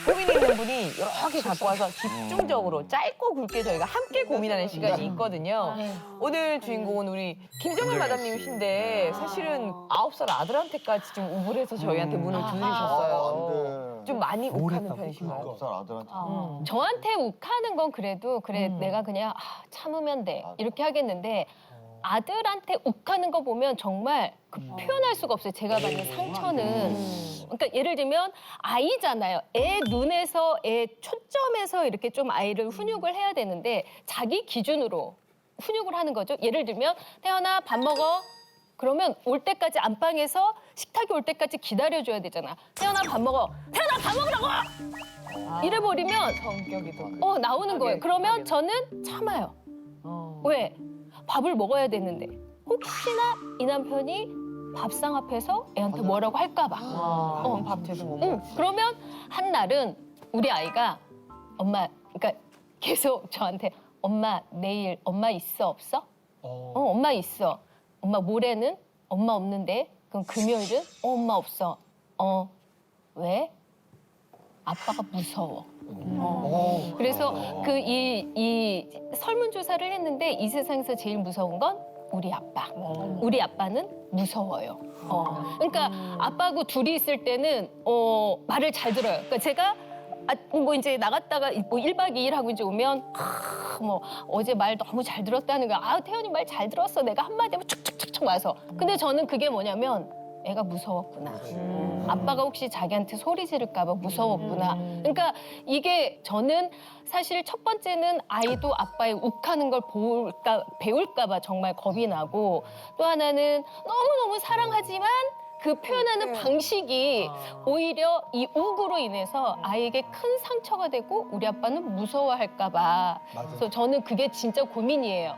고민 있는 분이 여러 개 갖고 와서 집중적으로 짧고 굵게 저희가 함께 고민하는 시간이 있거든요. 오늘 주인공은 우리 김정은 마담님이신데 사실은 9살 아들한테까지 좀 우물해서 저희한테 문을 두드리셨어요. 좀 많이 욱하는 편이신가요? 9살 아들한테. 저한테 욱하는 건 그래도 그래 내가 그냥 참으면 돼 이렇게 하겠는데 아들한테 욱하는 거 보면 정말 그 표현할 수가 없어요. 제가 받는 상처는. 그러니까 예를 들면 아이잖아요. 애 눈에서 애 초점에서 이렇게 좀 아이를 훈육을 해야 되는데 자기 기준으로 훈육을 하는 거죠. 예를 들면 태연아 밥 먹어. 그러면 올 때까지 안방에서 식탁이 올 때까지 기다려줘야 되잖아. 태연아 밥 먹어. 태연아 밥 먹으라고! 이래버리면 성격이 더. 나오는 거예요. 그러면 저는 참아요. 왜? 밥을 먹어야 되는데 혹시나 이 남편이 밥상 앞에서 애한테 뭐라고 할까 봐. 밥 제대로 못 먹어. 그러면 한 날은 우리 아이가 엄마 그러니까 계속 저한테 엄마 내일 엄마 있어 없어? 엄마 있어. 엄마 모레는 엄마 없는데 그럼 금요일은 엄마 없어. 왜? 아빠가 무서워. 그래서 그 이 설문조사를 했는데 이 세상에서 제일 무서운 건 우리 아빠. 우리 아빠는 무서워요. 그러니까 아빠하고 둘이 있을 때는 말을 잘 들어요. 그러니까 제가 뭐 이제 나갔다가 뭐 1박 2일 하고 이제 오면 뭐 어제 말 너무 잘 들었다는 거야. 태연이 말 잘 들었어. 내가 한마디 하면 축축축축 와서. 근데 저는 그게 뭐냐면 애가 무서웠구나. 아빠가 혹시 자기한테 소리 지를까 봐 무서웠구나. 그러니까 이게 저는 사실 첫 번째는 아이도 아빠의 욱하는 걸 배울까 봐 정말 겁이 나고 또 하나는 너무너무 사랑하지만 그 표현하는 방식이 오히려 이 욱으로 인해서 아이에게 큰 상처가 되고 우리 아빠는 무서워할까 봐. 그래서 저는 그게 진짜 고민이에요.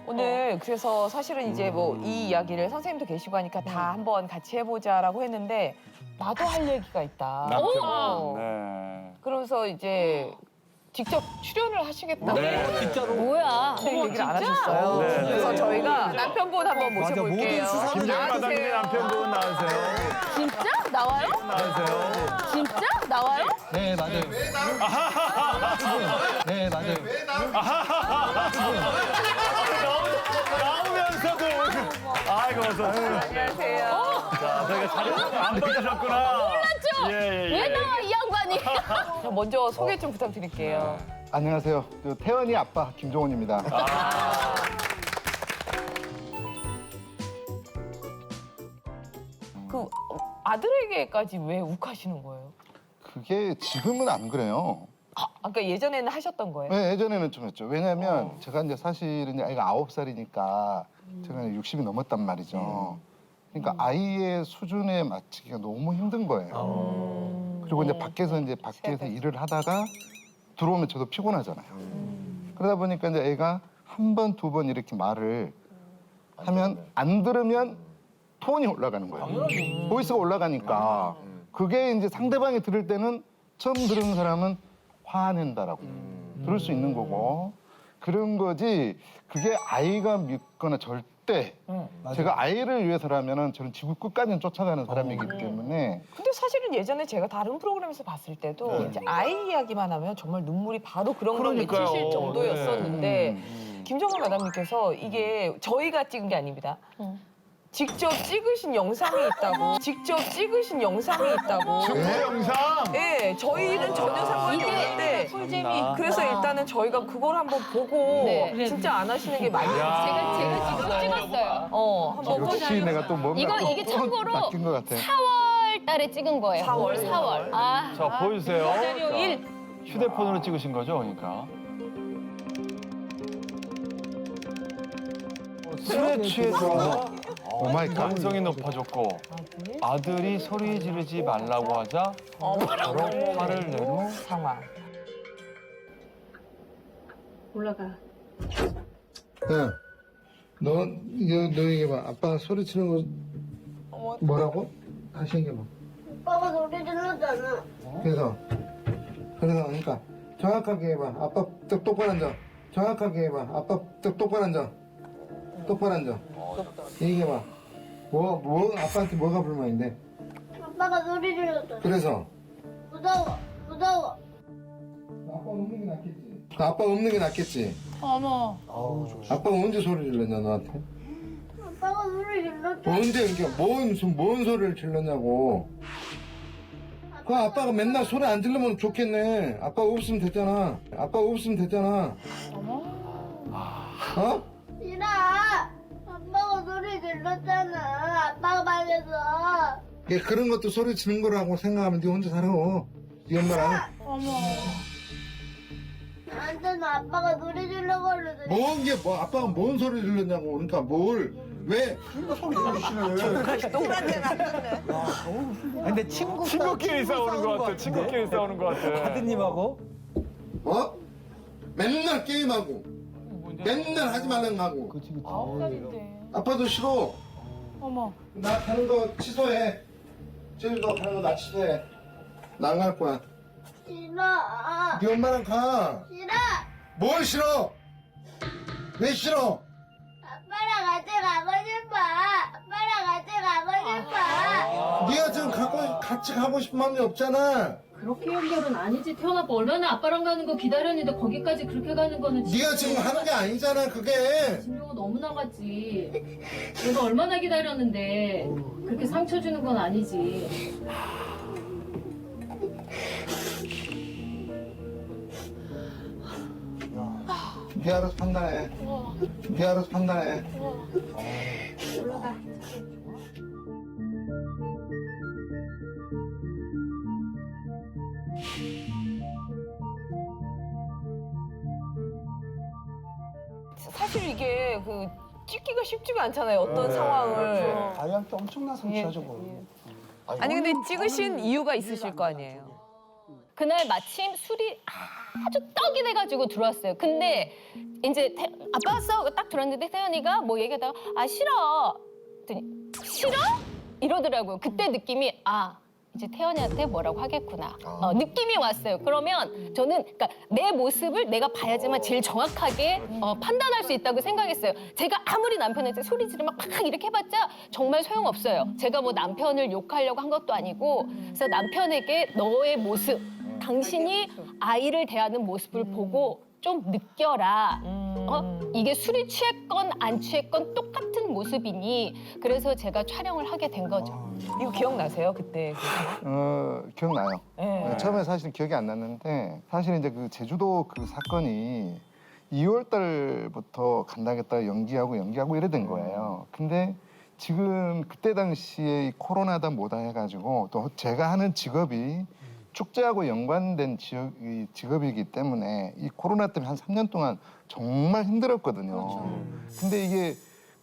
오늘 그래서 사실은 이제 뭐 이 이야기를 선생님도 계시고 하니까 다 한번 같이 해보자라고 했는데 나도 할 얘기가 있다. 네. 그러면서 이제 직접 출연을 하시겠다고 진짜로. 뭐야? 얘기를 안 하셨어요. 네. 그래서 저희가 남편분 한번 모셔볼게요. 김정은 마담님 남편분 나오세요. 진짜? 나와요? 나오세요. 진짜? 나와요? 네, 맞아요. 네, 맞아요. 나오면서도. 아이고 어서 오세요. 안녕하세요. 자, 저희가 자리 안 받으셨구나. 몰랐죠? 예. 왜 나와 이 양반이? 자, 먼저 소개 좀 부탁드릴게요. 안녕하세요. 태연이 아빠 김종훈입니다. 그 아들에게까지 왜 욱하시는 거예요? 그게 지금은 안 그래요. 아까 예전에는 하셨던 거예요? 네, 예전에는 좀 했죠. 왜냐면 제가 이제 사실은 이제 아이가 9살이니까 제가 60이 넘었단 말이죠. 그러니까 아이의 수준에 맞추기가 너무 힘든 거예요. 그리고 이제 밖에서 일을 하다가 들어오면 저도 피곤하잖아요. 그러다 보니까 이제 애가 한 번, 두 번 이렇게 말을 하면 안 들으면 톤이 올라가는 거예요. 보이스가 올라가니까 그게 이제 상대방이 들을 때는 처음 들은 사람은 화낸다라고 들을 수 있는 거고 그런 거지 그게 아이가 믿거나 절대 제가 아이를 위해서라면은 저는 지구 끝까지는 쫓아가는 사람이기 때문에 근데 사실은 예전에 제가 다른 프로그램에서 봤을 때도 이제 아이 이야기만 하면 정말 눈물이 바로 그런 걸 그러니까요. 맺히실 정도였었는데 김정은 마담님께서 이게 저희가 찍은 게 아닙니다. 직접 찍으신 영상이 있다고. 직접 찍으신 영상이 있다고. 그 영상. 네, 저희는 전혀 상관이 없는데 그래서 일단은 저희가 그걸 한번 보고 네. 진짜 안 하시는 게 맞는지 제가 직접 찍었어요. 한번 역시 내가 또 뭔가 이게 참고로 낚인 것 같아. 4월 달에 찍은 거예요. 4월. 자, 보여주세요. 자료 자, 1. 휴대폰으로 찍으신 거죠, 그러니까. 술에 취해서 오마이갓. 감성이 높아졌고 아들이 소리 지르지 말라고 하자 서로 화를 내는 상황. 올라가. 야, 너 얘기해봐. 아빠가 소리치는 거 뭐라고? 다시 얘기해봐. 오빠가 소리 질렀잖아. 그래서 그러니까 정확하게 해봐. 아빠 똑바로 앉아. 정확하게 해봐. 아빠 똑바로 앉아. 똑바로 앉아. 얘기해봐. 아빠한테 뭐가 불만인데? 아빠가 소리 질렀잖아. 그래서 무서워. 무서워. 아빠 없는 게 낫겠지? 어머. 아빠가 언제 소리 질렀냐 너한테? 아빠가 소리 질렀잖아. 언제 이게 뭔 소리를 질렀냐고. 그 아빠가 맨날 소리 안 질르면 좋겠네. 아빠 없으면 됐잖아. 아빠 없으면 됐잖아. 어? 싫어. 아빠가 소리 질렀잖아. 아빠가 방에서. 얘 그런 것도 소리 지는 거라고 생각하면 네 혼자 살아. 네 엄마랑. 나한테는 아빠가 소리 질러 그러더니. 아빠가 뭔 소리 질렀냐고. 그러니까 뭘? 왜? 근데 친구끼리 싸우는 것 같아. 친구끼리 싸우는 것 같아. 아드님하고 어? 맨날 게임하고. 맨날 하지 말라는 거 하고. 아빠도 싫어. 어머. 나 가는 거 취소해. 제주도 가는 거 나 취소해. 나 안 갈 거야. 싫어. 네 엄마랑 가. 싫어. 뭘 싫어? 왜 싫어? 아빠랑 같이 가고 싶어. 아빠랑 같이 가고 싶어. 네가 지금 같이 가고 싶은 마음이 없잖아. 그렇게 연결은 아니지. 태어나 봐. 얼마나 아빠랑 가는 거 기다렸는데 거기까지 그렇게 가는 거는 네가 지금 하는 게 아니잖아 그게. 진료가 너무 나갔지. 내가 얼마나 기다렸는데 그렇게 상처 주는 건 아니지. 네 알아서 판단해. 네 알아서 판단해. 사실 이게 그 찍기가 쉽지가 않잖아요. 어떤 상황을. 아이한테 엄청난 상처죠, 그거. 아니 근데 찍으신 이유가 있으실 거 아니에요. 그날 마침 술이 아주 떡이 돼가지고 들어왔어요. 근데 이제 아빠가 싸우고 딱 들었는데 태연이가 뭐 얘기하다가 아 싫어. 그랬더니 싫어? 이러더라고요. 그때 느낌이 이제 태연이한테 뭐라고 하겠구나. 느낌이 왔어요. 그러면 저는 그러니까 내 모습을 내가 봐야지만 제일 정확하게 판단할 수 있다고 생각했어요. 제가 아무리 남편한테 소리 지르면 막 이렇게 해봤자 정말 소용없어요. 제가 뭐 남편을 욕하려고 한 것도 아니고 그래서 남편에게 너의 모습, 당신이 아이를 대하는 모습을 보고 좀 느껴라. 이게 술이 취했건 안 취했건 똑같은 모습이니 그래서 제가 촬영을 하게 된 거죠. 이거 기억나세요 그때? 기억나요. 네. 처음에 사실 기억이 안 났는데 사실 이제 그 제주도 그 사건이 2월 달부터 간다겠다 연기하고 이래 된 거예요. 근데 지금 그때 당시에 이 코로나다 뭐다 해가지고 또 제가 하는 직업이 축제하고 연관된 직업이기 때문에 이 코로나 때문에 한 3년 동안 정말 힘들었거든요.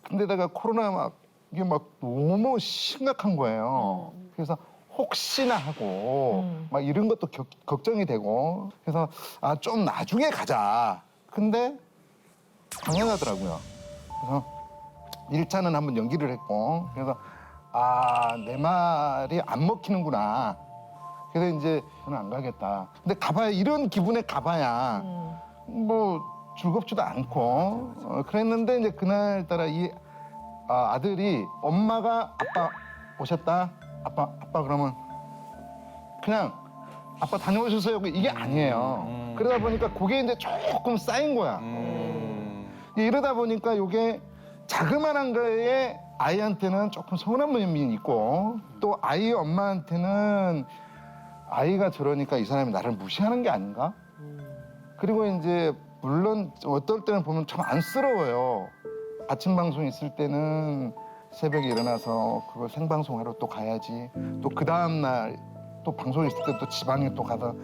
근데다가 코로나 이게 막 너무 심각한 거예요. 그래서 혹시나 하고 막 이런 것도 걱정이 되고 그래서 좀 나중에 가자. 근데 당연하더라고요. 그래서 1차는 한번 연기를 했고 그래서 내 말이 안 먹히는구나. 그래서 이제 저는 안 가겠다. 근데 가봐야 이런 기분에 가봐야 뭐 즐겁지도 않고 그랬는데 이제 그날따라 이 아들이 엄마가 아빠 오셨다. 아빠 그러면 그냥 아빠 다녀오셨어요. 이게 아니에요. 그러다 보니까 그게 이제 조금 쌓인 거야. 이러다 보니까 이게 자그마한 거에 아이한테는 조금 서운한 면이 있고 또 아이 엄마한테는 아이가 저러니까 이 사람이 나를 무시하는 게 아닌가? 그리고 이제 물론 어떨 때는 보면 참 안쓰러워요. 아침 방송 있을 때는 새벽에 일어나서 그걸 생방송하러 또 가야지. 또 그 다음 날 또 방송 있을 때 또 지방에 또 가서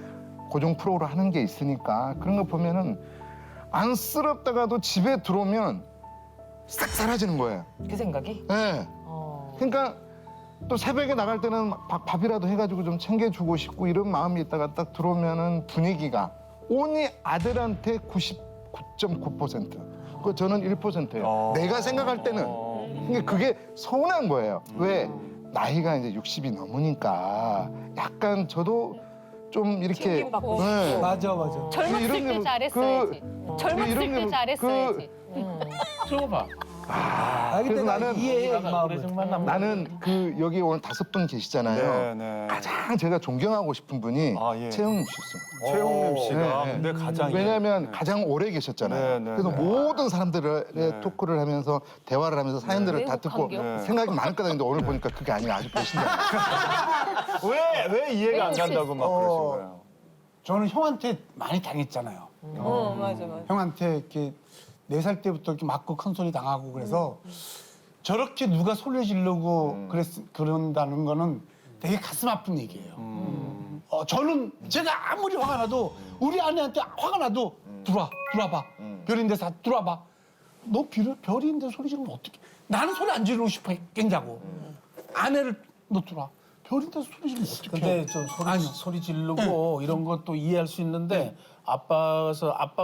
고정 프로를 하는 게 있으니까 그런 거 보면은 안쓰럽다가도 집에 들어오면 싹 사라지는 거예요. 그 생각이? 네. 그러니까 또 새벽에 나갈 때는 밥이라도 해가지고 좀 챙겨주고 싶고 이런 마음이 있다가 딱 들어오면은 분위기가 온이 아들한테 99.9%. 그 저는 1%예요. 내가 생각할 때는. 근데 그게 서운한 거예요. 왜? 나이가 이제 60이 넘으니까 약간 저도 좀 이렇게 챙김받고 네. 맞아. 젊었을 때 잘했어야지. 젊었을 때 잘했어야지. 들어봐. 근데 그래서 나 나는 이해해 마음을. 나는 그 여기 오늘 5분 계시잖아요. 네. 가장 제가 존경하고 싶은 분이 아, 예. 최영림 씨였어요. 최용림 씨가 네, 네. 근데 가장 왜냐하면 네. 가장 오래 계셨잖아요. 네, 네, 그래서 네. 모든 사람들의 네. 토크를 하면서 대화를 하면서 사연들을 다 듣고 네. 생각이 많을 거다 했는데 오늘 보니까 그게 아니라 아주 계신다. 왜 이해가 안 간다고 막 그러신 거예요? 저는 형한테 많이 당했잖아요. 맞아. 형한테 이렇게 4살 때부터 이렇게 맞고 큰 소리 당하고 그래서 저렇게 누가 소리 지르고 그런다는 거는 되게 가슴 아픈 얘기예요. 저는 제가 아무리 화가 나도 우리 아내한테 화가 나도 들어와봐. 별인데 다 들어와봐. 너 별인데 소리 지르면 어떡해. 나는 소리 안 지르고 싶어 깬다고. 아내를 너 들어와. 별인데 소리 지르면 어떡해. 근데 좀 소리 지르고 이런 것도 이해할 수 있는데 아빠가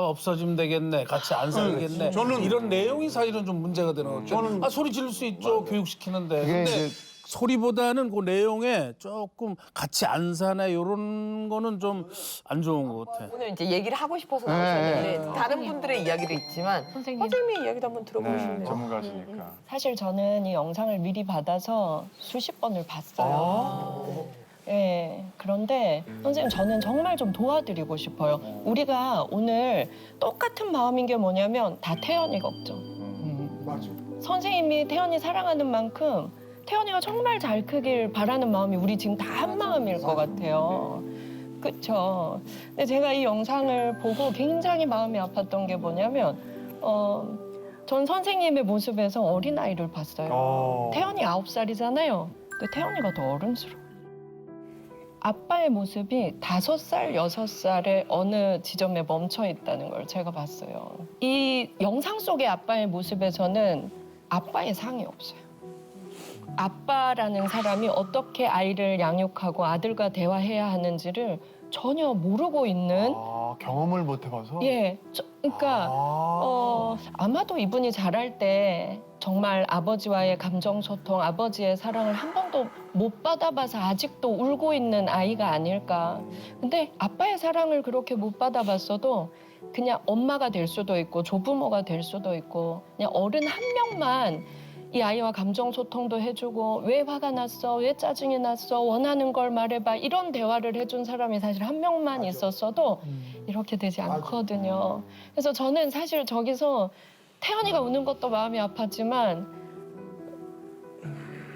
없어지면 되겠네, 같이 안 살겠네. 저는 이런 내용이 사실은 좀 문제가 되는 거죠. 저는 소리 지를 수 있죠, 교육시키는데. 그게 근데 이제 소리보다는 그 내용에 조금 같이 안 사네 이런 거는 좀 안 좋은 것 같아. 오늘 이제 얘기를 하고 싶어서 나오셨는데 다른 분들의 이야기도 있지만 선생님의 이야기도 한번 들어보고 네, 싶네요. 전문가시니까. 사실 저는 이 영상을 미리 받아서 수십 번을 봤어요. 예. 그런데 선생님 저는 정말 좀 도와드리고 싶어요. 우리가 오늘 똑같은 마음인 게 뭐냐면 다 태연이 걱정. 맞아. 선생님이 태연이 사랑하는 만큼 태연이가 정말 잘 크길 바라는 마음이 우리 지금 다 한 마음일 것 같아요. 그렇죠. 근데 제가 이 영상을 보고 굉장히 마음이 아팠던 게 뭐냐면 전 선생님의 모습에서 어린아이를 봤어요. 태연이 9살이잖아요. 근데 태연이가 더 어른스러워. 아빠의 모습이 5살, 6살의 어느 지점에 멈춰 있다는 걸 제가 봤어요. 이 영상 속의 아빠의 모습에서는 아빠의 상이 없어요. 아빠라는 사람이 어떻게 아이를 양육하고 아들과 대화해야 하는지를 전혀 모르고 있는 경험을 못 해봐서? 예, 그러니까 아마도 이분이 자랄 때 정말 아버지와의 감정 소통, 아버지의 사랑을 한 번도 못 받아봐서 아직도 울고 있는 아이가 아닐까. 근데 아빠의 사랑을 그렇게 못 받아봤어도 그냥 엄마가 될 수도 있고 조부모가 될 수도 있고 그냥 어른 한 명만 이 아이와 감정 소통도 해주고 왜 화가 났어, 왜 짜증이 났어, 원하는 걸 말해봐 이런 대화를 해준 사람이 사실 한 명만 있었어도 이렇게 되지 않거든요. 그래서 저는 사실 저기서 태연이가 우는 것도 마음이 아팠지만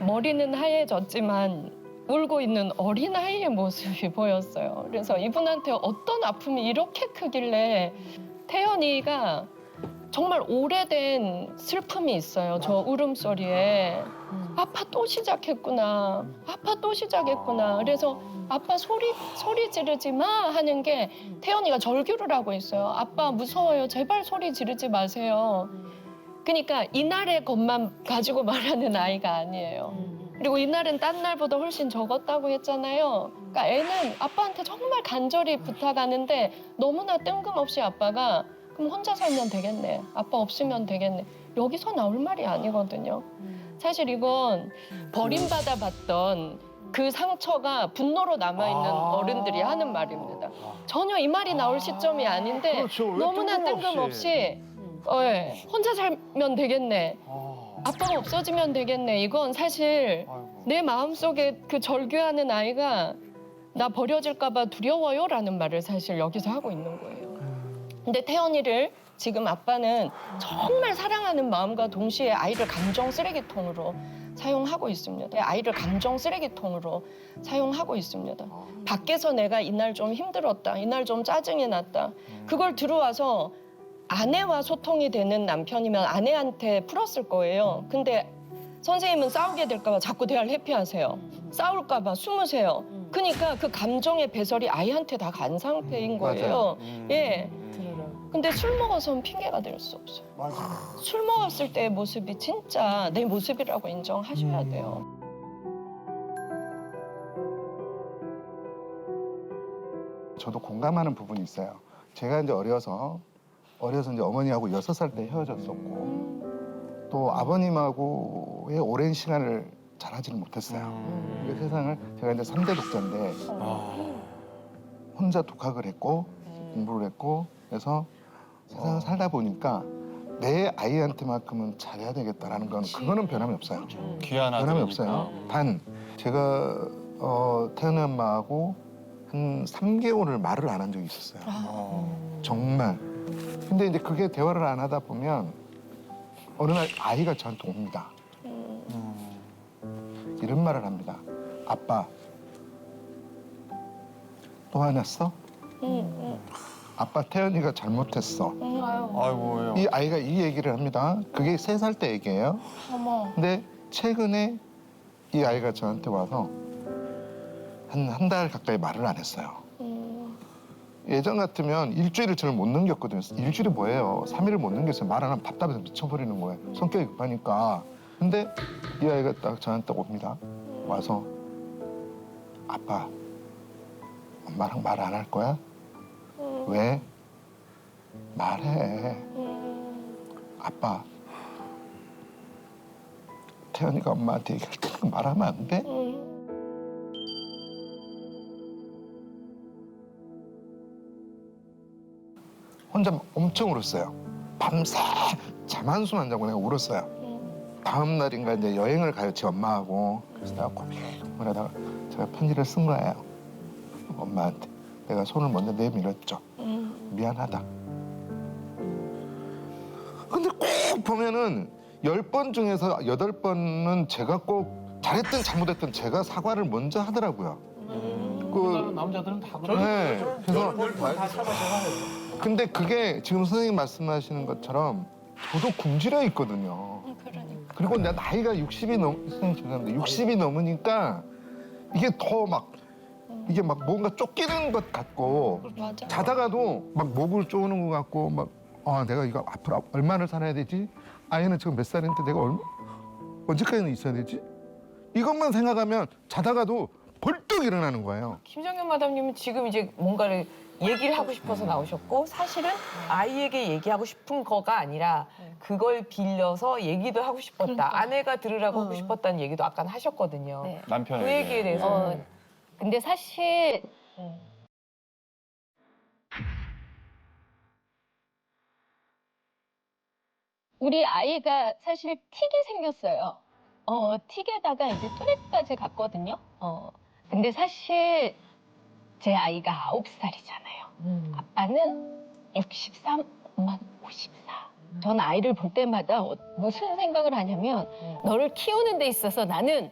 머리는 하얘졌지만 울고 있는 어린아이의 모습이 보였어요. 그래서 이분한테 어떤 아픔이 이렇게 크길래 태연이가 정말 오래된 슬픔이 있어요. 저 울음소리에. 아빠 또 시작했구나. 아빠 또 시작했구나. 그래서 아빠 소리 지르지 마 하는 게 태연이가 절규를 하고 있어요. 아빠 무서워요. 제발 소리 지르지 마세요. 그러니까 이날의 것만 가지고 말하는 아이가 아니에요. 그리고 이날은 딴 날보다 훨씬 적었다고 했잖아요. 그러니까 애는 아빠한테 정말 간절히 부탁하는데 너무나 뜬금없이 아빠가 그럼 혼자 살면 되겠네. 아빠 없으면 되겠네. 여기서 나올 말이 아니거든요. 사실 이건 버림받아 봤던 그 상처가 분노로 남아있는 어른들이 하는 말입니다. 전혀 이 말이 나올 시점이 아닌데 그렇죠. 왜 너무나 뜬금없이 혼자 살면 되겠네. 아빠가 없어지면 되겠네. 이건 사실 내 마음속에 그 절규하는 아이가 나 버려질까 봐 두려워요라는 말을 사실 여기서 하고 있는 거예요. 근데 태연이를 지금 아빠는 정말 사랑하는 마음과 동시에 아이를 감정 쓰레기통으로 사용하고 있습니다. 아이를 감정 쓰레기통으로 사용하고 있습니다. 밖에서 내가 이날 좀 힘들었다. 이날 좀 짜증이 났다. 그걸 들어와서 아내와 소통이 되는 남편이면 아내한테 풀었을 거예요. 근데 선생님은 싸우게 될까 봐 자꾸 대화를 회피하세요. 싸울까 봐 숨으세요. 그러니까 그 감정의 배설이 아이한테 다 간 상태인 거예요. 예. 근데 술 먹어서는 핑계가 될 수 없어요. 술 먹었을 때의 모습이 진짜 내 모습이라고 인정하셔야 돼요. 저도 공감하는 부분이 있어요. 제가 이제 어려서 이제 어머니하고 6살 때 헤어졌었고 또 아버님하고의 오랜 시간을 잘 하지는 못했어요. 그 세상을 제가 이제 3대 독자인데 혼자 독학을 했고 공부를 했고 그래서 세상을 살다 보니까 내 아이한테만큼은 잘해야 되겠다라는 건 그거는 변함이 없어요. 귀한 변함이 아들이니까. 없어요. 단 제가 태연이 엄마하고 한 3개월을 말을 안 한 적이 있었어요. 정말. 근데 이제 그게 대화를 안 하다 보면 어느 날 아이가 저한테 옵니다. 이런 말을 합니다. 아빠, 또 화냈어? 아빠 태연이가 잘못했어. 아이고 왜요? 이 아이가 이 얘기를 합니다. 그게 3살 때 얘기예요. 근데 최근에 이 아이가 저한테 와서 한 달 가까이 말을 안 했어요. 예전 같으면 일주일을 저를 못 넘겼거든요. 일주일이 뭐예요? 3일을 못 넘겼어요. 말 안 하면 답답해서 미쳐버리는 거예요. 성격이 급하니까. 근데 이 아이가 딱 저한테 옵니다. 와서 아빠, 엄마랑 말 안 할 거야? 왜? 말해. 아빠, 태연이가 엄마한테 얘기할 때 말하면 안 돼? 혼자 엄청 울었어요. 밤새 잠 한숨 안 자고 내가 울었어요. 다음 날인가 이제 여행을 가요, 제 엄마하고. 그래서 내가 고민하다가 제가 편지를 쓴 거예요. 엄마한테. 내가 손을 먼저 내밀었죠. 미안하다. 근데 꼭 보면은 10번 중에서 8번은 제가 꼭 잘했든 잘못했든 제가 사과를 먼저 하더라고요. 남자들은 다 네. 그래서 근데 그게 지금 선생님 말씀하시는 것처럼 저도 굶주려 있거든요. 그리고 내 나이가 60이 선생님 죄송합니다. 60이 넘으니까 이게 더 막 이게 막 뭔가 쫓기는 것 같고 자다가도 막 목을 쪼는 것 같고 막 내가 이거 앞으로 얼마나 살아야 되지? 아이는 지금 몇 살인데 내가 언제까지는 있어야 되지? 이것만 생각하면 자다가도 벌떡 일어나는 거예요. 김정현 마담님은 지금 이제 뭔가를 얘기를 하고 싶어서 나오셨고 사실은 아이에게 얘기하고 싶은 거가 아니라 그걸 빌려서 얘기도 하고 싶었다. 아내가 들으라고 하고 싶었다는 얘기도 아까 하셨거든요. 네. 남편에게. 그 얘기에 대해서 근데 사실 우리 아이가 사실 틱이 생겼어요. 틱에다가 이제 뚜레까지 갔거든요. 근데 사실 제 아이가 9살이잖아요. 아빠는 63, 엄마는 54. 전 아이를 볼 때마다 무슨 생각을 하냐면 너를 키우는 데 있어서 나는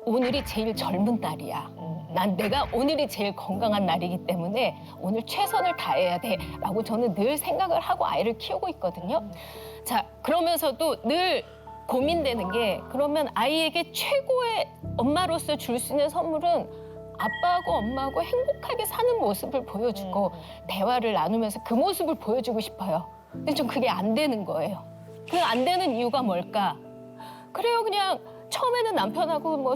오늘이 제일 젊은 날이야. 난 내가 오늘이 제일 건강한 날이기 때문에 오늘 최선을 다해야 돼라고 저는 늘 생각을 하고 아이를 키우고 있거든요. 자, 그러면서도 늘 고민되는 게 그러면 아이에게 최고의 엄마로서 줄 수 있는 선물은 아빠하고 엄마하고 행복하게 사는 모습을 보여주고 대화를 나누면서 그 모습을 보여주고 싶어요. 근데 좀 그게 안 되는 거예요. 그 안 되는 이유가 뭘까? 그래요, 그냥 처음에는 남편하고 뭐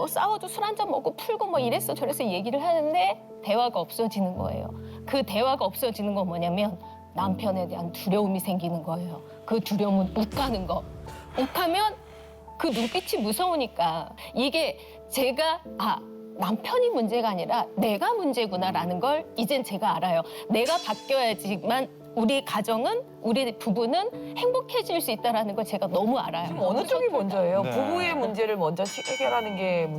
싸워도 술 한잔 먹고 풀고 뭐 이랬어 저랬어 얘기를 하는데 대화가 없어지는 거예요. 그 대화가 없어지는 건 뭐냐면 남편에 대한 두려움이 생기는 거예요. 그 두려움은 욱하는 거. 욱하면 그 눈빛이 무서우니까 이게 제가 남편이 문제가 아니라 내가 문제구나라는 걸 이젠 제가 알아요. 내가 바뀌어야지만 우리 가정은, 우리 부부는 행복해질 수 있다는 걸 제가 너무 알아요. 지금 어느 쪽이 먼저예요? 네. 부부의 문제를 먼저 해결하는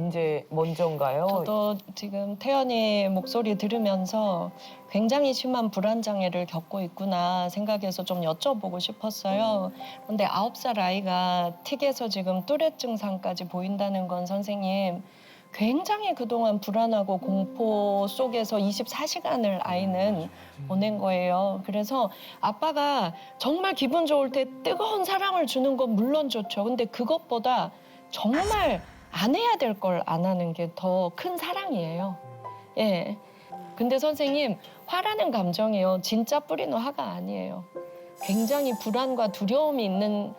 게 먼저인가요? 저도 지금 태연이 목소리 들으면서 굉장히 심한 불안장애를 겪고 있구나 생각해서 좀 여쭤보고 싶었어요. 그런데 9살 아이가 틱에서 지금 뚜렛 증상까지 보인다는 건 선생님 굉장히 그동안 불안하고 공포 속에서 24시간을 아이는 보낸 거예요. 그래서 아빠가 정말 기분 좋을 때 뜨거운 사랑을 주는 건 물론 좋죠. 근데 그것보다 정말 안 해야 될 걸 안 하는 게 더 큰 사랑이에요. 예. 근데 선생님, 화라는 감정이요. 진짜 뿌리는 화가 아니에요. 굉장히 불안과 두려움이 있는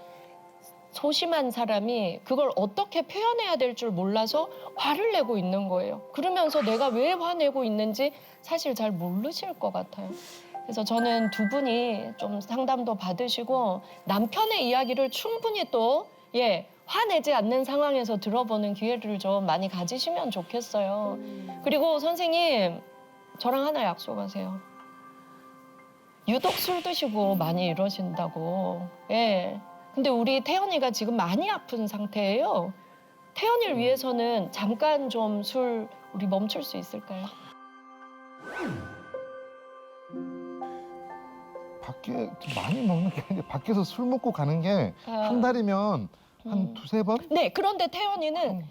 소심한 사람이 그걸 어떻게 표현해야 될 줄 몰라서 화를 내고 있는 거예요. 그러면서 내가 왜 화내고 있는지 사실 잘 모르실 것 같아요. 그래서 저는 두 분이 좀 상담도 받으시고 남편의 이야기를 충분히 또 화내지 않는 상황에서 들어보는 기회를 좀 많이 가지시면 좋겠어요. 그리고 선생님, 저랑 하나 약속하세요. 유독 술 드시고 많이 이러신다고. 예. 근데 우리 태연이가 지금 많이 아픈 상태예요. 태연이를 위해서는 잠깐 좀 술 우리 멈출 수 있을까요? 밖에 많이 먹는 게 아니라 밖에서 술 먹고 가는 게 한 달이면 한 두세 번? 네, 그런데 태연이는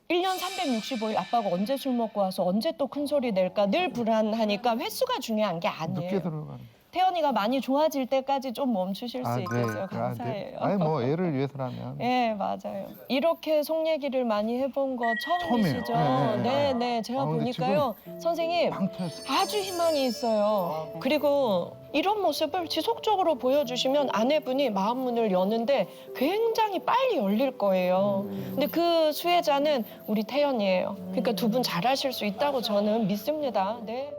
1년 365일 아빠가 언제 술 먹고 와서 언제 또 큰 소리 낼까 늘 불안하니까 횟수가 중요한 게 늦게 아니에요. 들어가는. 태연이가 많이 좋아질 때까지 좀 멈추실 수 네. 있겠어요. 감사해요. 아니 뭐 애를 위해서라면. 네, 맞아요. 이렇게 속 얘기를 많이 해본 거 처음이시죠? 처음이에요. 네, 네. 제가 아, 근데 보니까요. 선생님, 빵 터졌어. 아주 희망이 있어요. 그리고 이런 모습을 지속적으로 보여주시면 아내분이 마음 문을 여는데 굉장히 빨리 열릴 거예요. 근데 그 수혜자는 우리 태연이에요. 그러니까 두 분 잘하실 수 있다고 저는 믿습니다. 네.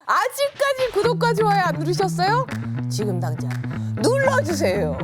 아직까지 구독과 좋아요 안 누르셨어요? 지금 당장 눌러주세요.